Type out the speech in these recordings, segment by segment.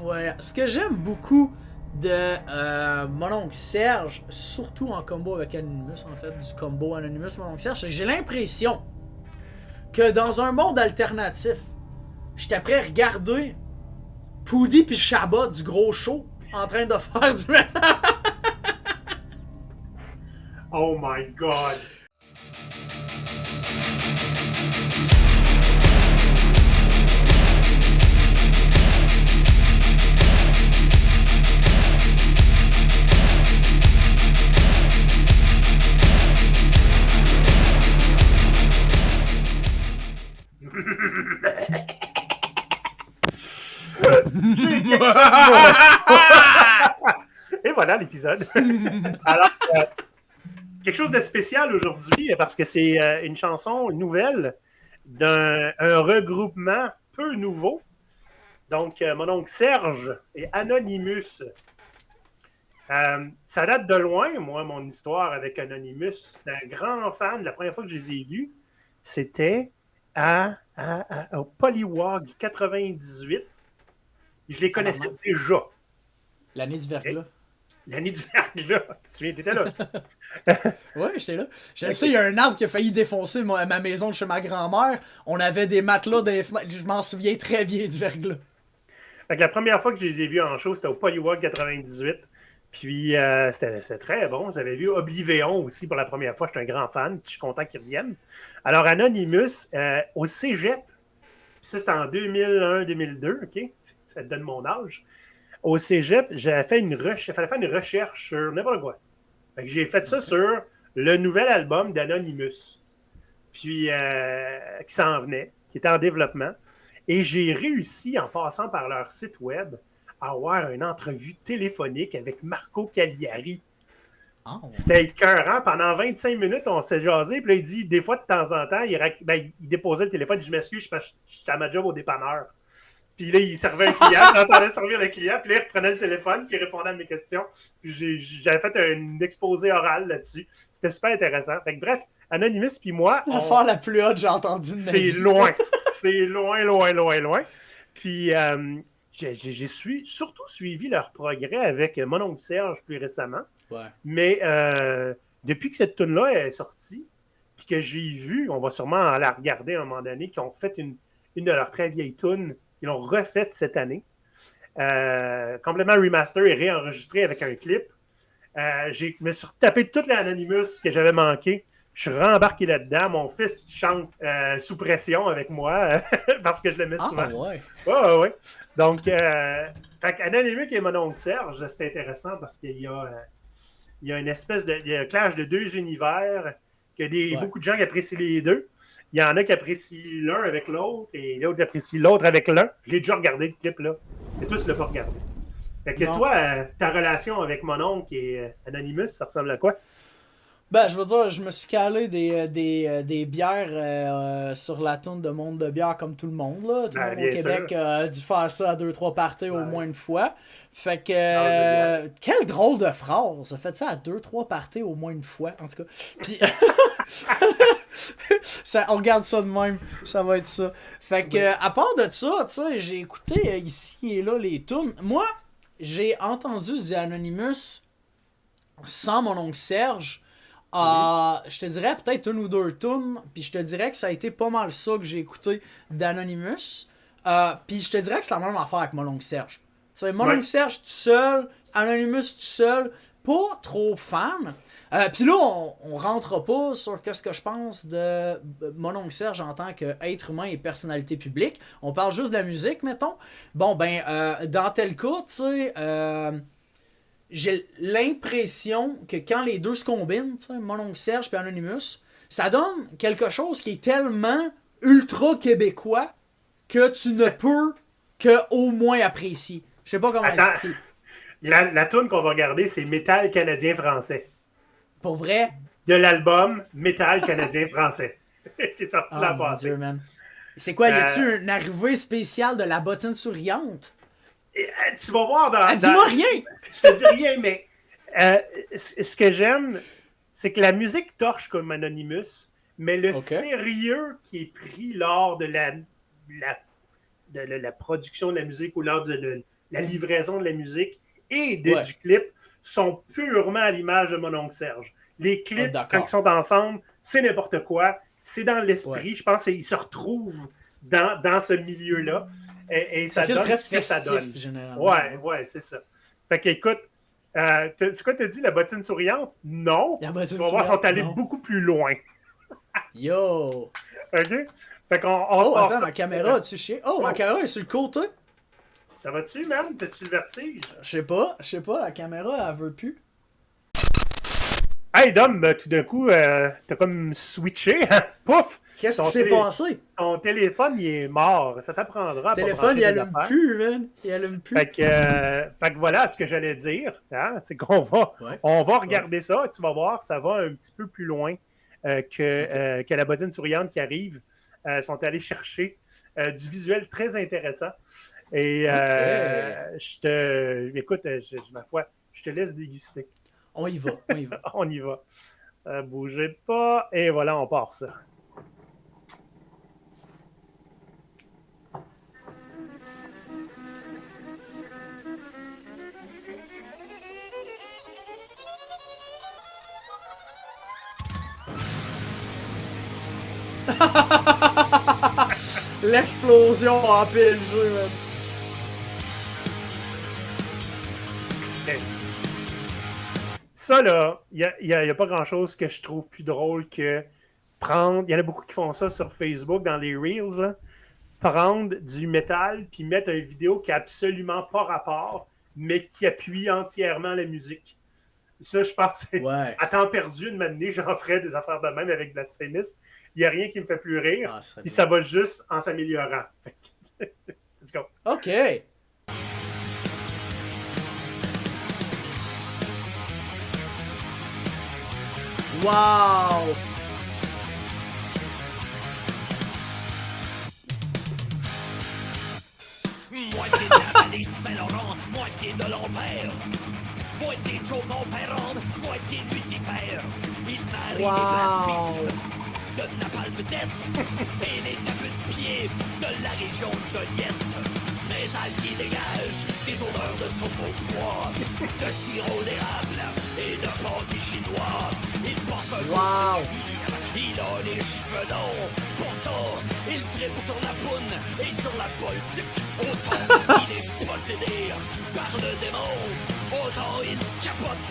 voilà. Ce que j'aime beaucoup de mon oncle Serge, surtout en combo avec Anonymous, en fait, du combo Anonymous mon oncle Serge, c'est que j'ai l'impression que dans un monde alternatif, j'étais prêt à regarder Poudy puis Shabba du gros show en train de faire du métal. Oh my God! Et voilà l'épisode. Alors, quelque chose de spécial aujourd'hui parce que c'est une chanson nouvelle d'un regroupement peu nouveau. Donc, mon oncle Serge et Anonymous. Ça date de loin, moi, mon histoire avec Anonymous. J'étais un grand fan. La première fois que je les ai vus, c'était au Polywog 98. Je les connaissais déjà. L'année du verglas. L'année du verglas. Tu te souviens, t'étais là. Ouais, j'étais là. Je sais, il y a un arbre qui a failli défoncer ma maison de chez ma grand-mère. On avait des matelas dans les fenêtres. Je m'en souviens très bien du verglas. Fait que la première fois que je les ai vus en show, c'était au Polywog 98. Puis c'était très bon. J'avais vu Oblivion aussi pour la première fois. J'étais un grand fan. Je suis content qu'ils reviennent. Alors, Anonymous, au cégep, ça c'était en 2001-2002, OK? Ça te donne mon âge. Au cégep, j'avais fait une recherche. Il fallait faire une recherche sur n'importe quoi. Fait que j'ai fait ça sur le nouvel album d'Anonymous. Puis, qui s'en venait, qui était en développement. Et j'ai réussi, en passant par leur site web, à avoir une entrevue téléphonique avec Marco Cagliari. Oh. C'était écœurant. Pendant 25 minutes, on s'est jasé. Puis là, il dit, des fois, de temps en temps, il déposait le téléphone. Je m'excuse, je suis à ma job au dépanneur. Puis là, il servait un client. J'entendais servir le client. Puis là, il reprenait le téléphone, puis il répondait à mes questions. Puis j'avais fait un exposé oral là-dessus. C'était super intéressant. Fait que, bref, Anonymous puis moi... C'est l'affaire la plus haute que j'ai entendue de ma vie. C'est loin. C'est loin, loin, loin, loin. Puis... j'ai surtout suivi leur progrès avec mon oncle Serge plus récemment. Ouais. Mais depuis que cette tune-là est sortie, puis que j'ai vu, on va sûrement la regarder à un moment donné, qu'ils ont fait une de leurs très vieilles tunes, ils l'ont refaite cette année. Complètement remaster et réenregistré avec un clip. Je me suis retapé toute l'Anonymous que j'avais manqué. Je suis rembarqué là-dedans. Mon fils chante sous pression avec moi parce que je le mets souvent. Ouais. Ouais. Donc, Anonymous et mon oncle Serge, c'est intéressant parce qu'il y a une espèce de... Il y a un clash de deux univers, beaucoup de gens qui apprécient les deux. Il y en a qui apprécient l'un avec l'autre et l'autre qui apprécie l'autre avec l'un. Je l'ai déjà regardé, le clip, là. Mais toi, tu l'as pas regardé. Fait que toi, ta relation avec mon oncle et Anonymous, ça ressemble à quoi? Ben, je veux dire, je me suis calé des bières sur la tourne de Monde de bière comme tout le monde, là. Tout le monde au Québec a dû faire ça à 2-3 parties au moins une fois. Fait que... quelle drôle de phrase! Fait ça à 2-3 parties au moins une fois, en tout cas. Puis... on regarde ça de même, ça va être ça. Fait que, à part de ça, tu sais, j'ai écouté ici et là les tunes. Moi, j'ai entendu du Anonymous sans mon oncle Serge. Je te dirais peut-être une ou deux tunes, puis je te dirais que ça a été pas mal ça que j'ai écouté d'Anonymous. Puis je te dirais que c'est la même affaire avec mon oncle Serge. T'sais, mon oncle Serge tout seul, Anonymous tout seul, pas trop fan. Puis là, on rentre pas sur qu'est-ce que je pense de mon oncle Serge en tant qu'être humain et personnalité publique. On parle juste de la musique, mettons. Bon, dans tel cas, tu sais... j'ai l'impression que quand les deux se combinent, mon oncle Serge et Anonymous, ça donne quelque chose qui est tellement ultra québécois que tu ne peux que au moins apprécier. Je sais pas comment expliquer. La tune qu'on va regarder, c'est Métal canadien-français. Pour vrai? De l'album Métal canadien-français. qui est sorti l'an passé. Dieu, man. C'est quoi, y a-tu une arrivée spéciale de la bottine souriante? Tu vas voir dans... Dis-moi rien! Je te dis rien, mais ce que j'aime, c'est que la musique torche comme Anonymous, mais le sérieux qui est pris lors de la production de la musique ou lors de la livraison de la musique et du clip sont purement à l'image de mon oncle Serge. Les clips, quand ils sont ensemble, c'est n'importe quoi. C'est dans l'esprit. Je pense qu'ils se retrouvent dans ce milieu-là. Et ça donne ce que ça donne. Généralement. Ouais, c'est ça. Fait qu'écoute, c'est quoi t'as dit, la bottine souriante? Non. Tu vas voir, ils sont allés beaucoup plus loin. Yo! OK? Fait qu'on attends, ma caméra, as-tu chié? Ma caméra est sur le côté. Ça va-tu, man? T'as-tu le vertige? Je sais pas, la caméra, elle veut plus. Hey, Dom, tout d'un coup, t'as comme switché. Pouf! Qu'est-ce qui s'est passé? Ton téléphone, il est mort. Ça t'apprendra. Le téléphone, il allume plus, man. Il allume plus. Fait que voilà ce que j'allais dire. Hein? C'est qu'on on va regarder ça et tu vas voir, ça va un petit peu plus loin que la bottine souriante qui arrive. Sont allés chercher du visuel très intéressant. Et écoute, ma foi, je te laisse déguster. On y va. On y va. Bougez pas. Et voilà, on part ça. L'explosion en PLG, man. Okay. Ça, là, il n'y a pas grand-chose que je trouve plus drôle que prendre... Il y en a beaucoup qui font ça sur Facebook, dans les Reels, là. Prendre du métal puis mettre une vidéo qui n'a absolument pas rapport, mais qui appuie entièrement la musique. Ça, je pense, à temps perdu, une matinée, j'en ferais des affaires de même avec Blasphemist. Il n'y a rien qui me fait plus rire. Puis ça va juste en s'améliorant. Let's go. OK. Wow! Moitié de la vallée de Saint-Laurent, moitié de l'enfer. Moitié de Chaumont-Ferrand, moitié de Lucifer. Il marie des glaces de napalm tête et des tapes de pied de la région de Joliette. Métal qui dégage des odeurs de soupe au bois, de sirop d'érable et de pâté chinois. Il porte un il a les cheveux longs, pourtant il tripe sur la poune et sur la politique. Autant il est possédé par le démon, autant il capote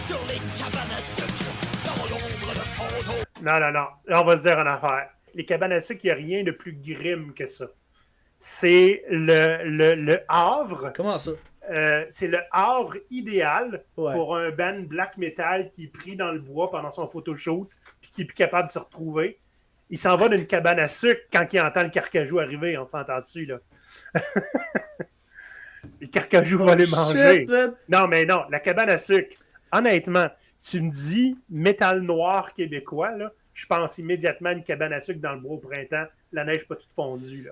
sur les cabanes à sucre dans l'ombre de fantômes. Non. Là, on va se dire une affaire. Les cabanes à sucre, il n'y a rien de plus grim que ça. C'est le havre. Comment ça? C'est le havre idéal pour un band black metal qui est pris dans le bois pendant son photoshoot puis qui est plus capable de se retrouver. Il s'en va d'une cabane à sucre quand il entend le carcajou arriver, on s'entend dessus, là. Le carcajou va les manger. Non, la cabane à sucre, honnêtement, tu me dis métal noir québécois, là, je pense immédiatement à une cabane à sucre dans le bois au printemps, la neige pas toute fondue, là.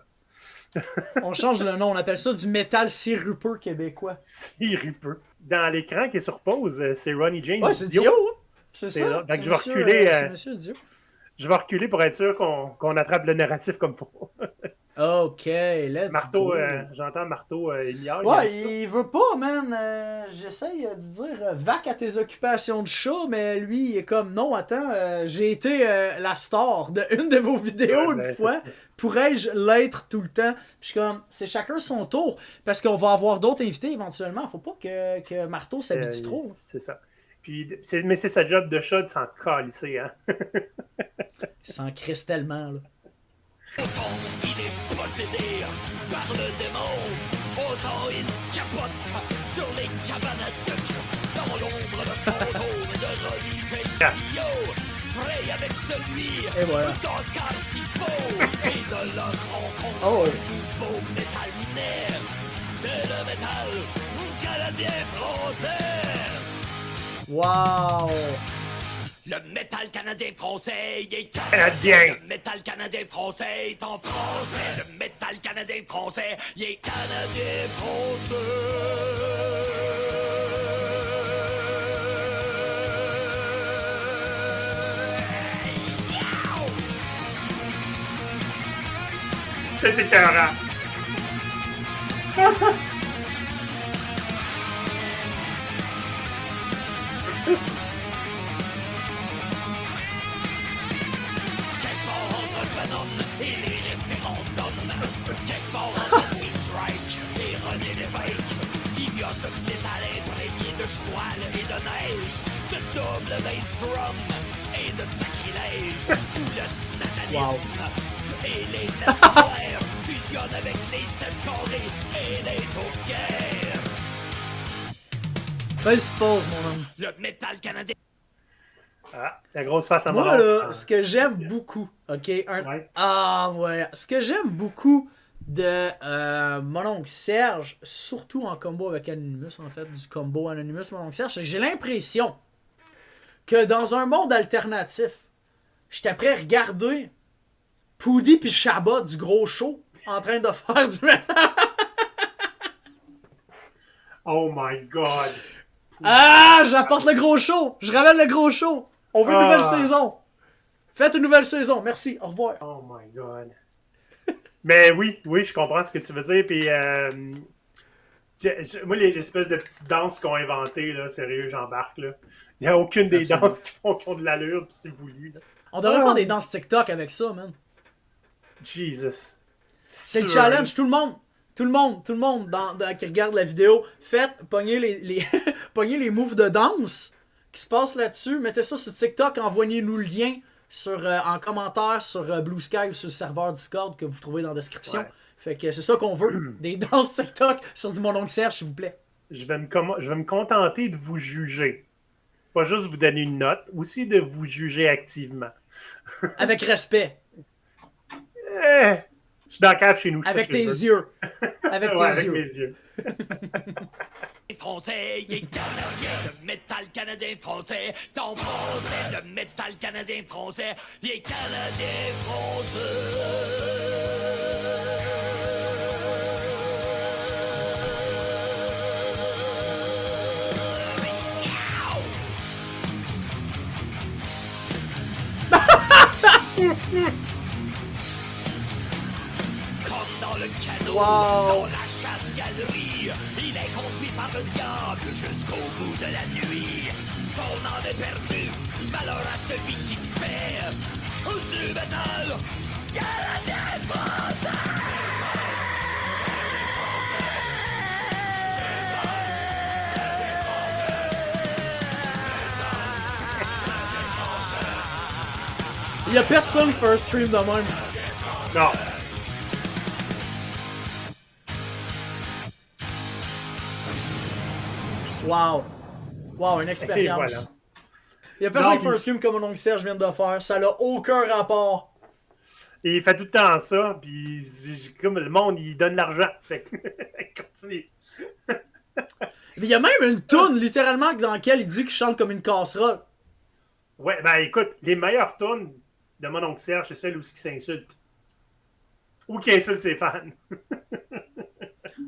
On change le nom, on appelle ça du métal sirupeux québécois. Sirupeux. Dans l'écran qui est sur pause, c'est Ronnie James. Ouais, c'est Dio. Hein? C'est ça. Donc, je vais reculer. C'est Monsieur Dio. Je vais reculer pour être sûr qu'on attrape le narratif comme il faut. OK, let's go. J'entends Marteau Émiard. Ouais, il veut pas, man. J'essaye de dire vaque à tes occupations de chat, mais lui, il est comme non, attends, j'ai été la star d'une de vos vidéos une fois. Pourrais-je l'être tout le temps? Puis je suis comme, c'est chacun son tour, parce qu'on va avoir d'autres invités éventuellement. Faut pas que Marteau s'habitue trop. C'est ça. Puis, mais c'est sa job de chat de s'en calisser, hein? Il s'en crisse tellement, là. Autant il est possédé par le démon, autant il capote sur les cabanes à sucre dans l'ombre de fantômes de Ronnie James Dio, frais avec celui d'Oscar Tifo et de leur rencontre nouveau métal lunaire. C'est le métal canadien-français. Wow! Le métal canadien-français est canadien. Le métal canadien-français est en français. Le métal canadien-français est canadien-français. C'est écœurant. Quelque part entre Venom et les référendums, quelque part entre Will Drake et René Lévesque, il y a ce métal imprégné de cheval et de neige, de double bass drum et de sacrilège, où le satanisme et les messes fusionnent avec les 7 carrés et les tourtières. Vas-y, pause, mon homme. Le métal canadien. Ah, la grosse face à Moi, mon là, oncle. ce que j'aime beaucoup, ok? Ouais. Ah, voilà. Ce que j'aime beaucoup de mon oncle Serge, surtout en combo avec Anonymous, en fait, du combo Anonymous, mon oncle Serge, c'est que j'ai l'impression que dans un monde alternatif, j'étais prêt à regarder Poudy puis Shabba du gros show en train de faire du métal. Oh my God. Ah, j'apporte le gros show. Je ramène le gros show. On veut une nouvelle saison. Faites une nouvelle saison. Merci. Au revoir. Oh my God. Mais oui, je comprends ce que tu veux dire. Puis, moi, les espèces de petites danses qu'on a inventées, là, sérieux, j'embarque. Là. Il n'y a aucune des Absolument. danses qui font de l'allure, puis c'est voulu. Là. On devrait faire des danses TikTok avec ça, man. Jesus. C'est le challenge. Tout le monde qui regarde la vidéo, pognez les pognez les moves de danse qui se passent là-dessus. Mettez ça sur TikTok. Envoyez-nous le lien en commentaire sur Blue Sky ou sur le serveur Discord que vous trouvez dans la description. Ouais. Fait que c'est ça qu'on veut. Des danses TikTok sur du Mon Oncle Serge, s'il vous plaît. Je vais me contenter de vous juger. Pas juste vous donner une note, aussi de vous juger activement. Avec respect. Je suis dans la cave chez nous. je fais Avec ce que je tes veux. yeux. Avec Ouais, tes avec yeux. mes yeux. Français et canadien, le métal canadien français, ton français, le métal canadien français, les canadiens Comme dans le canot, Wow. dans la chasse-galerie, il est conduit par le diable jusqu'au bout de la nuit. Son âme est perdue, malheur à celui qui fait du métal canadien français. Il y a personne qui fait un stream de même. Non. Wow. Wow, une expérience. Et voilà. Il y a personne Non, qui fait un puis- stream comme mon oncle Serge vient de faire. Ça n'a aucun rapport. Et il fait tout le temps ça, puis comme le monde, il donne l'argent. Fait que, continue. Mais il y a même une toune, littéralement, dans laquelle il dit qu'il chante comme une casserole. Ouais, ben écoute, les meilleures tunes de mon oncle Serge, c'est celles où il s'insulte. Ou qui insulte ses fans.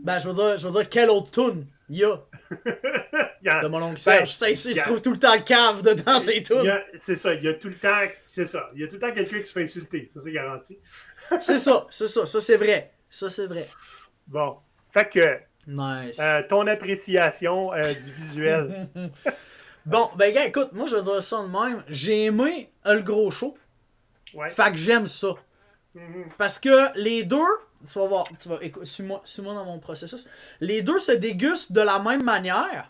Ben, je veux dire, quelle autre toune il y a Il y a- de mon oncle ben, Serge? Ça, il il y se a- trouve tout le temps le cave dedans ses il y tounes. a- C'est ça, il y a tout le temps. C'est ça. Il y a tout le temps quelqu'un qui se fait insulter. Ça, c'est garanti. C'est ça. Ça, c'est vrai. Ça, c'est vrai. Bon. Fait que Nice. ton appréciation du visuel. Bon, ben, gars, écoute, moi, je vais dire ça de même. J'ai aimé le gros show. Ouais. Fait que j'aime ça. Parce que les deux, tu vas voir, écoute, suis-moi dans mon processus. Les deux se dégustent de la même manière,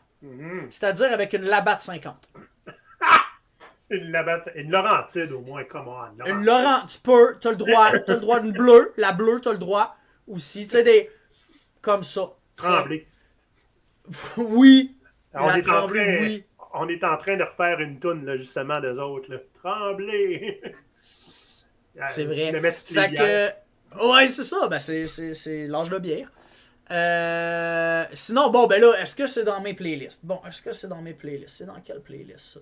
c'est-à-dire avec une Labatt 50. Une Laurentide, au moins, come on. Une Laurent, t'as le droit d'une bleue, la bleue, t'as le droit aussi, tu sais, des, comme ça. Tremblay. Oui. On La est, en Tremblay, train, oui. on est en train de refaire une toune, là, justement, d'eux autres. Là. Tremblay! C'est Tu vrai. le mets toutes les Fait bières. que, ouais, c'est ça, ben c'est l'âge de bière. Sinon, bon, ben là, est-ce que c'est dans mes playlists? Bon, est-ce que c'est dans mes playlists? C'est dans quelle playlist, ça?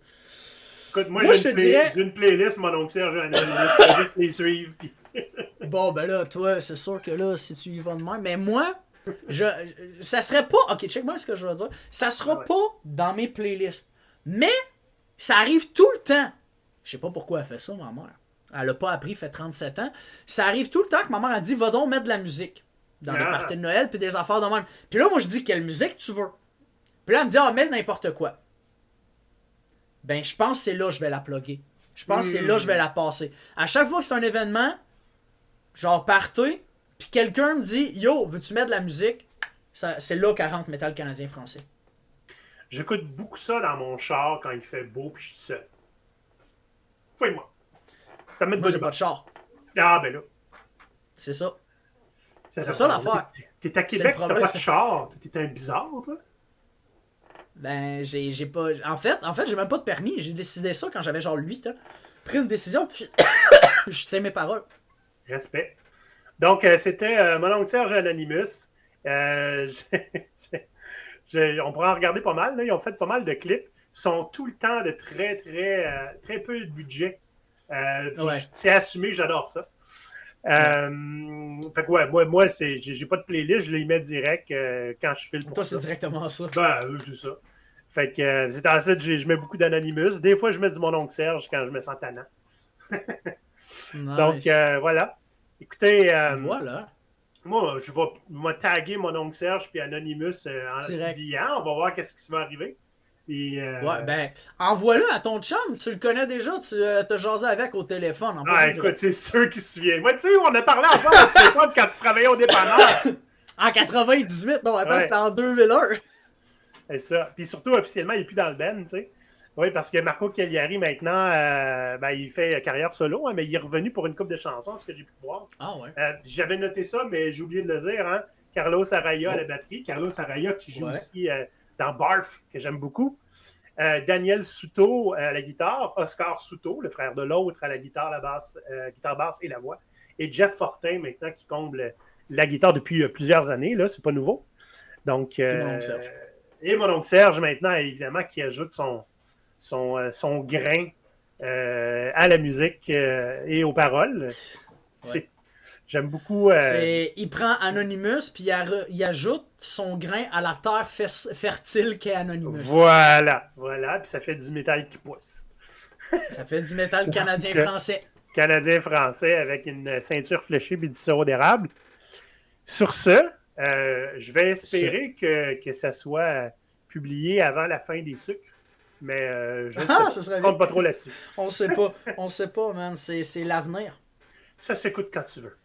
Écoute, moi, je te dirais- j'ai une playlist, mon oncle Serge, je vais juste les suivre. Puis... Bon, ben là, toi, c'est sûr que là, si tu y vas de même, mais moi, ça serait pas, ok, check-moi ce que je veux dire, ça sera Ouais. pas dans mes playlists, mais ça arrive tout le temps. Je sais pas pourquoi elle fait ça, ma mère. Elle a pas appris, fait 37 ans. Ça arrive tout le temps que ma mère a dit, va donc mettre de la musique dans les Ah. parties de Noël, puis des affaires de même. Puis là, moi, je dis, quelle musique tu veux? Puis là, elle me dit, ah, mets n'importe quoi. ben je pense que c'est là que je vais la plugger. Je pense que c'est là que je vais la passer. À chaque fois que c'est un événement, genre party, puis quelqu'un me dit « Yo, veux-tu mettre de la musique? » C'est là qu'elle rentre métal canadien français. J'écoute beaucoup ça dans mon char quand il fait beau puis je suis seul. Fouille-moi. Ça me met de Moi, bonne j'ai pas humeur. de char. Ah, ben là. C'est ça. C'est ça l'affaire. T'es à C'est Québec, le t'as problème, pas de char. T'es un bizarre, toi. Ben, j'ai pas... En fait, j'ai même pas de permis. J'ai décidé ça quand j'avais genre 8 ans. Pris une décision, puis je sais mes paroles. Respect. Donc, c'était mon oncle Serge Anonymous. On pourrait en regarder pas mal. Là. Ils ont fait pas mal de clips. Ils sont tout le temps de très peu de budget. Ouais. C'est assumé, j'adore ça. Fait que ouais, moi j'ai pas de playlist, je les mets direct quand je file pour Toi, ça. c'est directement ça. Ben, c'est ça. Fait que c'est en ça que je mets beaucoup d'Anonymous. Des fois, je mets du mon oncle Serge quand je me sens tannant. Nice. Donc, voilà. Écoutez, Voilà. moi, je vais taguer mon oncle Serge puis Anonymous en Direct. publiant. On va voir qu'est-ce qui va arriver. Puis, Ouais, ben, envoie-le à ton chum. Tu le connais déjà, tu t'as jasé avec au téléphone. En ah, écoute, c'est sûr qu'il se souvient. Moi, tu sais, on a parlé ensemble au téléphone quand tu travaillais au dépanneur. En 98, non, attends, Ouais. c'était en 2001. C'est ça. Puis surtout, officiellement, il n'est plus dans le band, tu sais. Oui, parce que Marco Cagliari, maintenant, ben, il fait carrière solo, hein, mais il est revenu pour une couple de chansons, ce que j'ai pu voir. Ah ouais. J'avais noté ça, mais j'ai oublié de le dire. Hein. Carlos Araya à la batterie. Carlos Araya qui joue aussi dans Barf, que j'aime beaucoup. Daniel Souto à la guitare. Oscar Souto, le frère de l'autre, à la guitare, la basse, guitare basse et la voix. Et Jeff Fortin, maintenant, qui comble la guitare depuis plusieurs années. Là, c'est pas nouveau. Donc, et mon oncle Serge, maintenant, évidemment, qui ajoute son grain à la musique et aux paroles. Ouais. J'aime beaucoup. Il prend Anonymous puis il ajoute son grain à la terre fertile qu'est Anonymous. Voilà. Puis ça fait du métal qui pousse. Ça fait du métal canadien-français. Canadien-français avec une ceinture fléchée et du sirop d'érable. Sur ce, je vais espérer que ça soit publié avant la fin des sucres. Mais je ne compte pas trop là-dessus. On sait pas, man. C'est l'avenir. Ça s'écoute quand tu veux.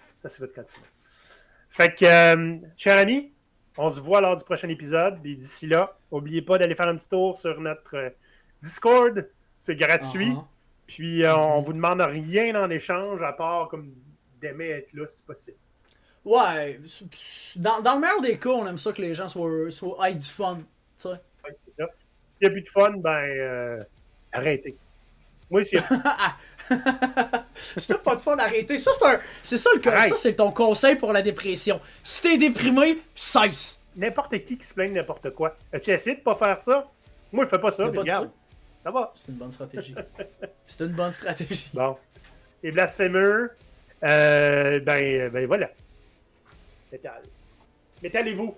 Fait que, cher ami, on se voit lors du prochain épisode. Et d'ici là, n'oubliez pas d'aller faire un petit tour sur notre Discord. C'est gratuit. Puis, on vous demande rien en échange, à part comme d'aimer être là, si possible. Ouais. Dans le meilleur des cas, on aime ça que les gens aient du fun. Tu sais. Ouais, c'est ça. S'il n'y a plus de fun, ben, arrêtez. Moi, s'il y a... Si t'as pas de fun, arrêtez. C'est ça le cas. Ça, c'est ton conseil pour la dépression. Si t'es déprimé, cesse. N'importe qui se plaigne de n'importe quoi. As-tu essayé de pas faire ça? Moi, je fais pas ça, mais regarde. Ça va. C'est une bonne stratégie. C'est une bonne stratégie. Bon. Les blasphémeux, ben voilà. Métal. Métalez-vous.